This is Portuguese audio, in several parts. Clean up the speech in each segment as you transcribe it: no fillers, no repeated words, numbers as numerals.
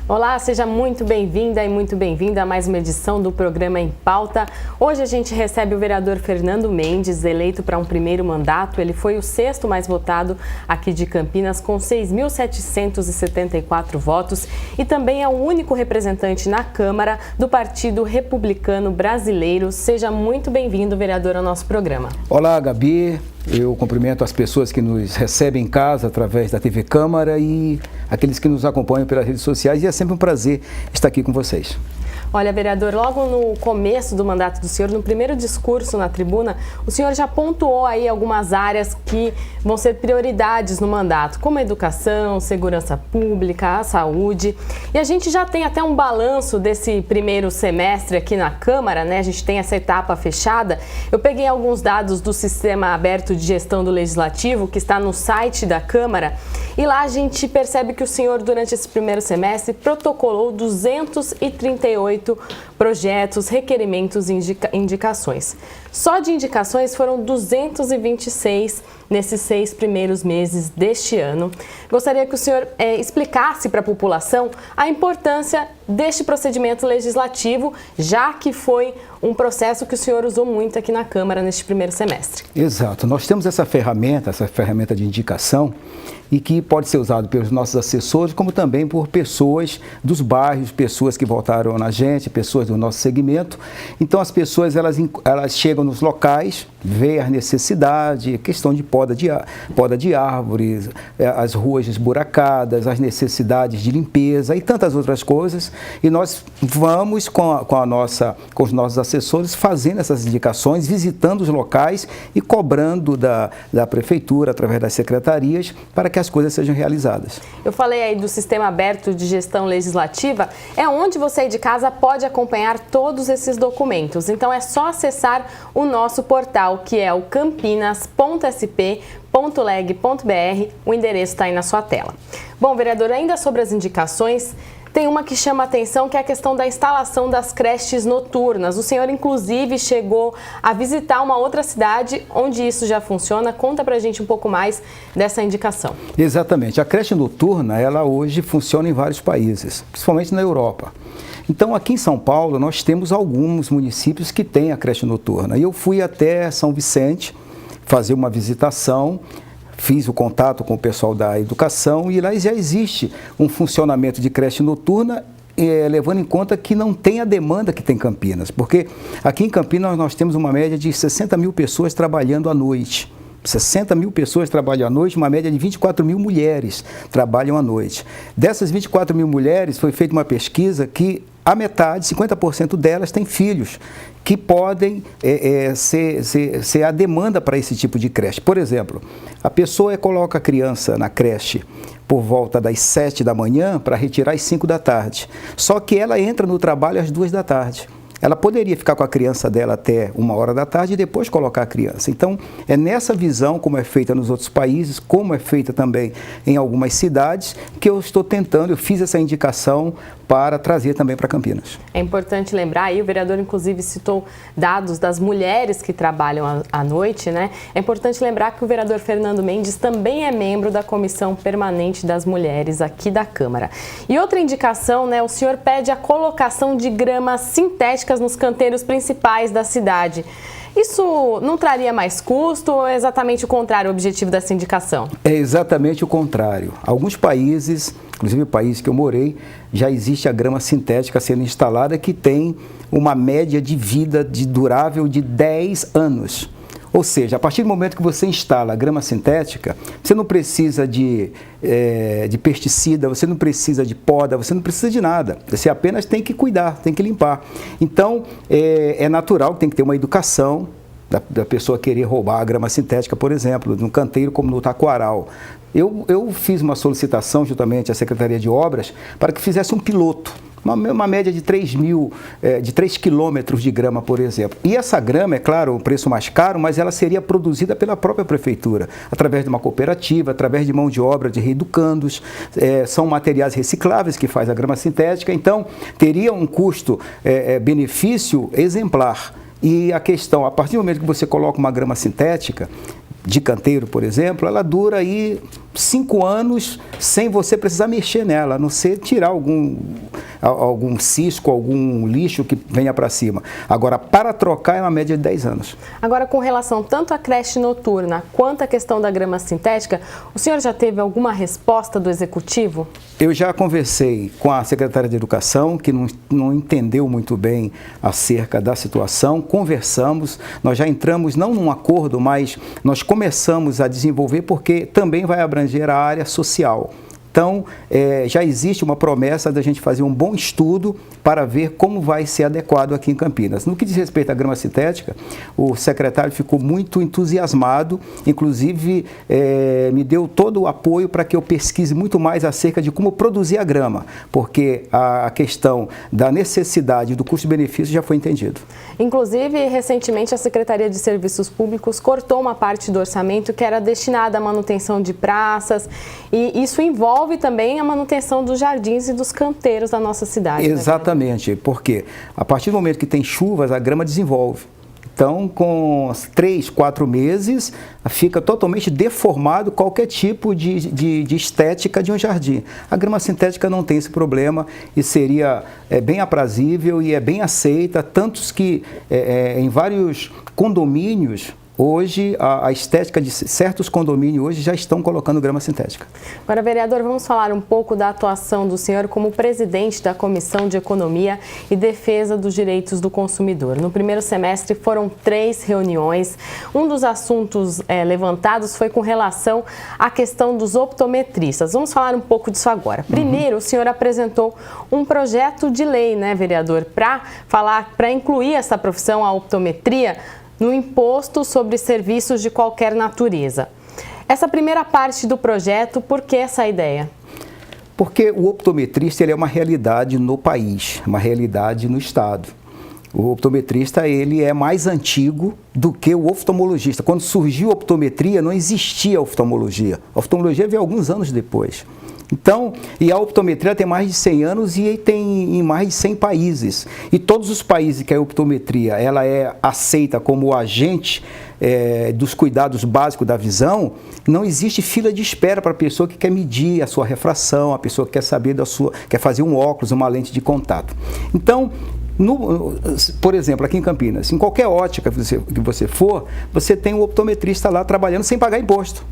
Olá, seja muito bem-vinda e muito bem-vinda a mais uma edição do programa Em Pauta. Hoje a gente recebe o vereador Fernando Mendes, eleito para um primeiro mandato. Ele foi o sexto mais votado aqui de Campinas, com 6.774 votos, e também é o único representante na Câmara do Partido Republicano Brasileiro. Seja muito bem-vindo, vereador, ao nosso programa. Olá, Gabi. Eu cumprimento as pessoas que nos recebem em casa através da TV Câmara e aqueles que nos acompanham pelas redes sociais, e é sempre um prazer estar aqui com vocês. Olha, vereador, logo no começo do mandato do senhor, no primeiro discurso na tribuna, o senhor já pontuou aí algumas áreas que vão ser prioridades no mandato, como a educação, segurança pública, a saúde. E a gente já tem até um balanço desse primeiro semestre aqui na Câmara, né? A gente tem essa etapa fechada. Eu peguei alguns dados do Sistema Aberto de Gestão do Legislativo, que está no site da Câmara, e lá a gente percebe que o senhor, durante esse primeiro semestre, protocolou 238 projetos, requerimentos e indicações. Só de indicações foram 226 nesses 6 primeiros meses deste ano. Gostaria que o senhor explicasse para a população a importância deste procedimento legislativo, já que foi um processo que o senhor usou muito aqui na Câmara neste primeiro semestre. Exato. Nós temos essa ferramenta de indicação, e que pode ser usado pelos nossos assessores, como também por pessoas dos bairros, pessoas que votaram na gente, pessoas do nosso segmento. Então as pessoas elas chegam nos locais, veem as necessidades, questão de poda de árvores, as ruas esburacadas, as necessidades de limpeza e tantas outras coisas. E nós vamos com os nossos assessores fazendo essas indicações, visitando os locais e cobrando da prefeitura, através das secretarias, para que as coisas sejam realizadas. Eu falei aí do Sistema Aberto de Gestão Legislativa, é onde você aí de casa pode acompanhar todos esses documentos. Então é só acessar o nosso portal, que é o campinas.sp.leg.br, o endereço está aí na sua tela. Bom, vereador, ainda sobre as indicações, tem uma que chama a atenção, que é a questão da instalação das creches noturnas. O senhor, inclusive, chegou a visitar uma outra cidade onde isso já funciona. Conta pra gente um pouco mais dessa indicação. Exatamente. A creche noturna, ela hoje funciona em vários países, principalmente na Europa. Então, aqui em São Paulo, nós temos alguns municípios que têm a creche noturna. E eu fui até São Vicente fazer uma visitação, fiz o contato com o pessoal da educação, e lá já existe um funcionamento de creche noturna, levando em conta que não tem a demanda que tem em Campinas, porque aqui em Campinas nós temos uma média de 60 mil pessoas trabalhando à noite. 60 mil pessoas trabalham à noite, uma média de 24 mil mulheres trabalham à noite. Dessas 24 mil mulheres, foi feita uma pesquisa que a metade, 50% delas, têm filhos que podem ser a demanda para esse tipo de creche. Por exemplo, a pessoa coloca a criança na creche por volta das 7 da manhã para retirar às 5 da tarde. Só que ela entra no trabalho às 2 da tarde. Ela poderia ficar com a criança dela até 1 hora da tarde e depois colocar a criança. Então, é nessa visão, como é feita nos outros países, como é feita também em algumas cidades, que eu estou tentando, eu fiz essa indicação para trazer também para Campinas. É importante lembrar, aí o vereador inclusive citou dados das mulheres que trabalham à noite, né? É importante lembrar que o vereador Fernando Mendes também é membro da Comissão Permanente das Mulheres aqui da Câmara. E outra indicação, né? O senhor pede a colocação de gramas sintéticas nos canteiros principais da cidade. Isso não traria mais custo ou é exatamente o contrário o objetivo dessa indicação? É exatamente o contrário. Alguns países, inclusive o país que eu morei, já existe a grama sintética sendo instalada, que tem uma média de vida durável de 10 anos. Ou seja, a partir do momento que você instala a grama sintética, você não precisa de pesticida, você não precisa de poda, você não precisa de nada. Você apenas tem que cuidar, tem que limpar. Então, é natural que tem que ter uma educação da pessoa querer roubar a grama sintética, por exemplo, num canteiro como no Taquaral. Eu fiz uma solicitação juntamente à Secretaria de Obras para que fizesse um piloto. Uma média de 3 quilômetros de grama, por exemplo. E essa grama, é claro, o preço mais caro, mas ela seria produzida pela própria prefeitura, através de uma cooperativa, através de mão de obra de reeducandos, são materiais recicláveis que faz a grama sintética, então teria um custo-benefício exemplar. E a questão, a partir do momento que você coloca uma grama sintética, de canteiro, por exemplo, ela dura aí 5 anos sem você precisar mexer nela, a não ser tirar algum cisco, algum lixo que venha para cima. Agora, para trocar é uma média de 10 anos. Agora, com relação tanto à creche noturna quanto à questão da grama sintética, o senhor já teve alguma resposta do Executivo? Eu já conversei com a secretária de Educação, que não entendeu muito bem acerca da situação. Conversamos, nós já entramos não num acordo, mas nós começamos a desenvolver porque também vai abranger a área social. Então, já existe uma promessa da gente fazer um bom estudo para ver como vai ser adequado aqui em Campinas. No que diz respeito à grama sintética, o secretário ficou muito entusiasmado, inclusive me deu todo o apoio para que eu pesquise muito mais acerca de como produzir a grama, porque a questão da necessidade do custo-benefício já foi entendido. Inclusive, recentemente, a Secretaria de Serviços Públicos cortou uma parte do orçamento que era destinada à manutenção de praças, e isso envolve também a manutenção dos jardins e dos canteiros da nossa cidade. Exatamente, porque a partir do momento que tem chuvas, a grama desenvolve. Então, com 3, 4 meses, fica totalmente deformado qualquer tipo de estética de um jardim. A grama sintética não tem esse problema e seria bem aprazível e é bem aceita, tantos que em vários condomínios, hoje, a estética de certos condomínios hoje já estão colocando grama sintética. Agora, vereador, vamos falar um pouco da atuação do senhor como presidente da Comissão de Economia e Defesa dos Direitos do Consumidor. No primeiro semestre foram 3 reuniões. Um dos assuntos levantados foi com relação à questão dos optometristas. Vamos falar um pouco disso agora. Primeiro, o senhor apresentou um projeto de lei, né, vereador, para incluir essa profissão, a optometria, no imposto sobre serviços de qualquer natureza. Essa primeira parte do projeto, por que essa ideia? Porque o optometrista ele é uma realidade no país, uma realidade no estado. O optometrista ele é mais antigo do que o oftalmologista. Quando surgiu a optometria, não existia a oftalmologia. A oftalmologia veio alguns anos depois. Então, e a optometria tem mais de 100 anos e tem em mais de 100 países. E todos os países que a optometria ela é aceita como agente dos cuidados básicos da visão, não existe fila de espera para a pessoa que quer medir a sua refração, a pessoa que quer saber quer fazer um óculos, uma lente de contato. Então, por exemplo, aqui em Campinas, em qualquer ótica que você for, você tem um optometrista lá trabalhando sem pagar imposto.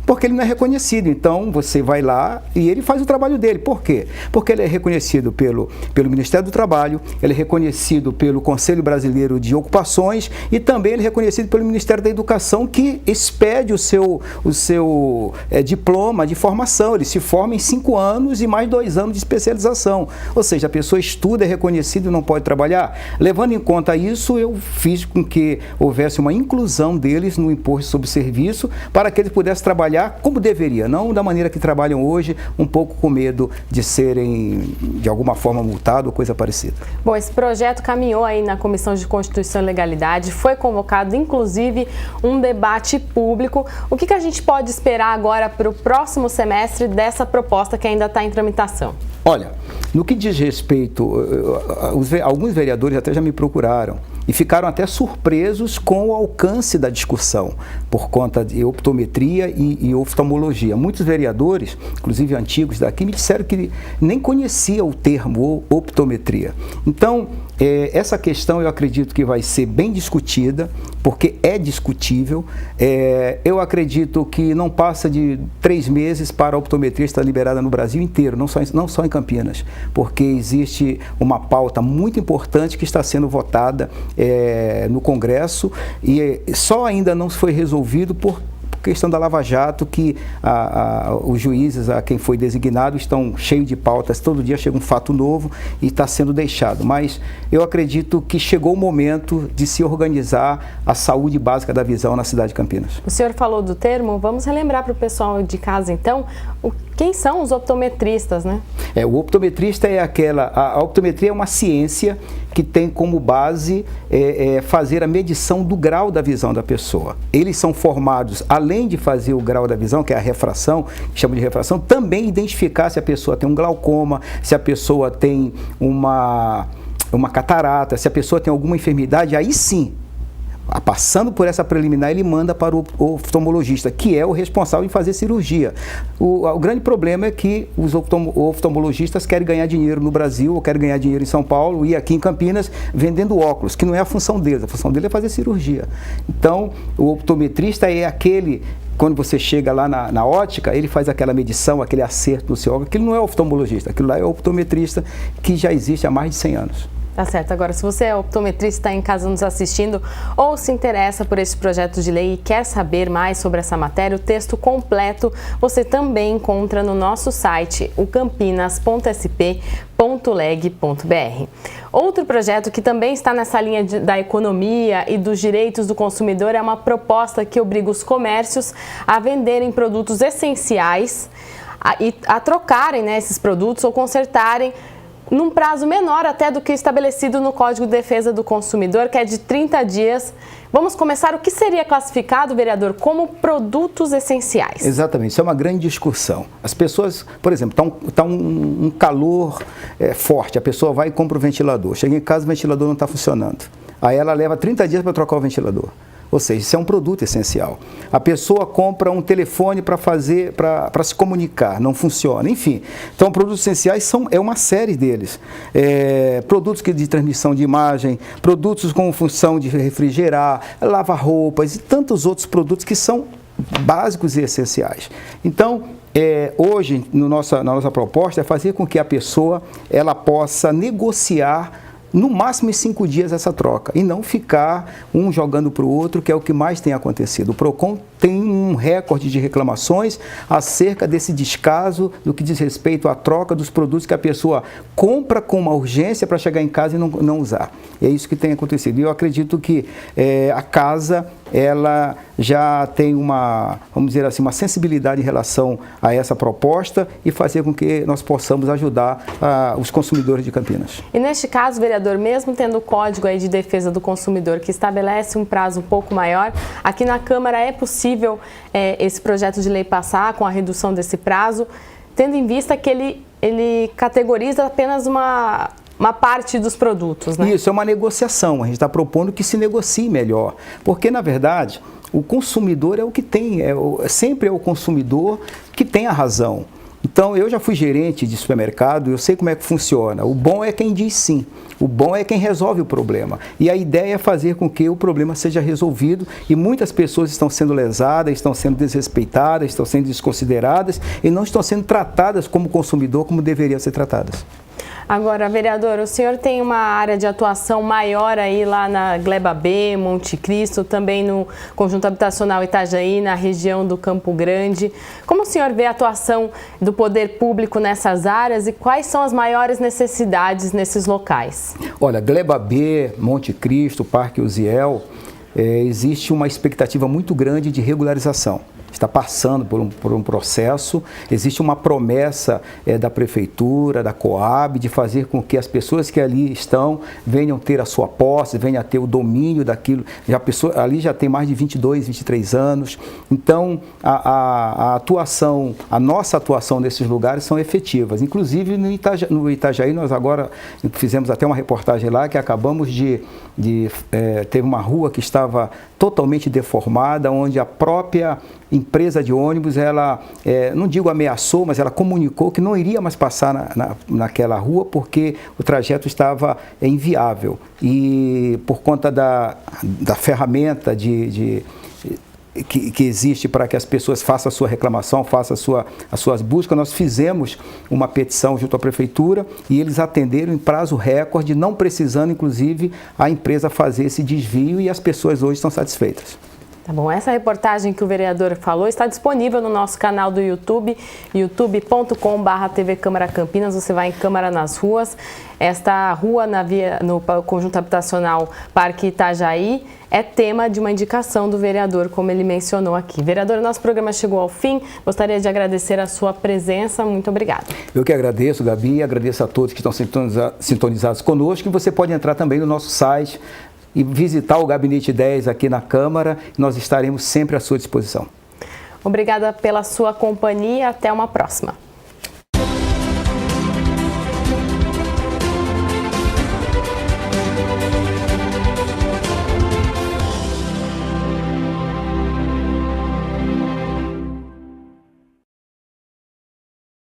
Porque ele não é reconhecido, então você vai lá e ele faz o trabalho dele. Por quê? Porque ele é reconhecido pelo Ministério do Trabalho, ele é reconhecido pelo Conselho Brasileiro de Ocupações e também ele é reconhecido pelo Ministério da Educação, que expede o seu diploma de formação. Ele se forma em 5 anos e mais 2 anos de especialização. Ou seja, a pessoa estuda, é reconhecida e não pode trabalhar. Levando em conta isso, eu fiz com que houvesse uma inclusão deles no imposto sobre serviço para que eles pudessem trabalhar como deveria, não da maneira que trabalham hoje, um pouco com medo de serem, de alguma forma, multados ou coisa parecida. Bom, esse projeto caminhou aí na Comissão de Constituição e Legalidade, foi convocado, inclusive, um debate público. O que a gente pode esperar agora para o próximo semestre dessa proposta que ainda está em tramitação? Olha, no que diz respeito, alguns vereadores até já me procuraram e ficaram até surpresos com o alcance da discussão por conta de optometria e oftalmologia. Muitos vereadores, inclusive antigos daqui, me disseram que nem conheciam o termo optometria. Então, essa questão eu acredito que vai ser bem discutida, porque é discutível. Eu acredito que não passa de 3 meses para a optometria estar liberada no Brasil inteiro, não só em Campinas, porque existe uma pauta muito importante que está sendo votada no Congresso e só ainda não foi resolvido por questão da Lava Jato, que os juízes, a quem foi designado, estão cheios de pautas, todo dia chega um fato novo e está sendo deixado. Mas eu acredito que chegou o momento de se organizar a saúde básica da visão na cidade de Campinas. O senhor falou do termo, vamos relembrar para o pessoal de casa, então, quem são os optometristas, né? O optometrista a optometria é uma ciência que tem como base fazer a medição do grau da visão da pessoa. Eles são formados, além de fazer o grau da visão, que é a refração, que chama de refração, também identificar se a pessoa tem um glaucoma, se a pessoa tem uma catarata, se a pessoa tem alguma enfermidade, aí sim Passando por essa preliminar, ele manda para o oftalmologista, que é o responsável em fazer cirurgia. O grande problema é que os oftalmologistas querem ganhar dinheiro no Brasil, ou querem ganhar dinheiro em São Paulo e aqui em Campinas, vendendo óculos, que não é a função deles. A função dele é fazer cirurgia. Então, o optometrista é aquele... Quando você chega lá na ótica, ele faz aquela medição, aquele acerto no seu óculos. Aquilo não é oftalmologista, aquilo lá é o optometrista, que já existe há mais de 100 anos. Tá certo. Agora, se você é optometrista, está em casa nos assistindo ou se interessa por esse projeto de lei e quer saber mais sobre essa matéria, o texto completo você também encontra no nosso site, o campinas.sp.leg.br. Outro projeto que também está nessa linha da economia e dos direitos do consumidor é uma proposta que obriga os comércios a venderem produtos essenciais e a trocarem, né, esses produtos ou consertarem num prazo menor até do que estabelecido no Código de Defesa do Consumidor, que é de 30 dias. Vamos começar. O que seria classificado, vereador, como produtos essenciais? Exatamente, isso é uma grande discussão. As pessoas, por exemplo, está um calor forte, a pessoa vai e compra o ventilador. Chega em casa, o ventilador não está funcionando. Aí ela leva 30 dias para trocar o ventilador. Ou seja, isso é um produto essencial. A pessoa compra um telefone para se comunicar, não funciona. Enfim, então produtos essenciais é uma série deles. Produtos de transmissão de imagem, produtos com função de refrigerar, lavar roupas e tantos outros produtos que são básicos e essenciais. Então, hoje, na nossa proposta, é fazer com que a pessoa ela possa negociar no máximo em 5 dias essa troca, e não ficar um jogando para o outro, que é o que mais tem acontecido. O PROCON tem um recorde de reclamações acerca desse descaso do que diz respeito à troca dos produtos que a pessoa compra com uma urgência para chegar em casa e não usar. É isso que tem acontecido. E eu acredito que a casa ela já tem vamos dizer assim, uma sensibilidade em relação a essa proposta e fazer com que nós possamos ajudar os consumidores de Campinas. E neste caso, vereador, mesmo tendo o Código aí de Defesa do Consumidor que estabelece um prazo um pouco maior, aqui na Câmara é possível esse projeto de lei passar com a redução desse prazo, tendo em vista que ele categoriza apenas uma parte dos produtos, né? Isso, é uma negociação. A gente está propondo que se negocie melhor. Porque, na verdade, o consumidor é o que tem, sempre é o consumidor que tem a razão. Então, eu já fui gerente de supermercado, eu sei como é que funciona. O bom é quem diz sim, o bom é quem resolve o problema. E a ideia é fazer com que o problema seja resolvido, e muitas pessoas estão sendo lesadas, estão sendo desrespeitadas, estão sendo desconsideradas e não estão sendo tratadas como consumidor como deveriam ser tratadas. Agora, vereador, o senhor tem uma área de atuação maior aí lá na Gleba B, Monte Cristo, também no Conjunto Habitacional Itajaí, na região do Campo Grande. Como o senhor vê a atuação do poder público nessas áreas e quais são as maiores necessidades nesses locais? Olha, Gleba B, Monte Cristo, Parque Uziel, existe uma expectativa muito grande de regularização. Está passando por um processo, existe uma promessa da Prefeitura, da Coab, de fazer com que as pessoas que ali estão venham ter a sua posse, venham a ter o domínio daquilo. Ali já tem mais de 22, 23 anos. Então, a nossa atuação nesses lugares são efetivas. Inclusive, no Itajaí, nós agora fizemos até uma reportagem lá, que acabamos teve uma rua que estava totalmente deformada, onde a própria empresa de ônibus, ela, não digo ameaçou, mas ela comunicou que não iria mais passar naquela rua porque o trajeto estava inviável. E por conta da ferramenta que existe para que as pessoas façam a sua reclamação, façam as suas buscas, nós fizemos uma petição junto à Prefeitura e eles atenderam em prazo recorde, não precisando, inclusive, a empresa fazer esse desvio, e as pessoas hoje estão satisfeitas. Tá bom, essa reportagem que o vereador falou está disponível no nosso canal do YouTube, youtube.com/TV Câmara Campinas. Você vai em Câmara nas Ruas. Esta rua no Conjunto Habitacional Parque Itajaí é tema de uma indicação do vereador, como ele mencionou aqui. Vereador, nosso programa chegou ao fim. Gostaria de agradecer a sua presença. Muito obrigada. Eu que agradeço, Gabi, e agradeço a todos que estão sintonizados conosco. E você pode entrar também no nosso site e visitar o Gabinete 10 aqui na Câmara. Nós estaremos sempre à sua disposição. Obrigada pela sua companhia. Até uma próxima.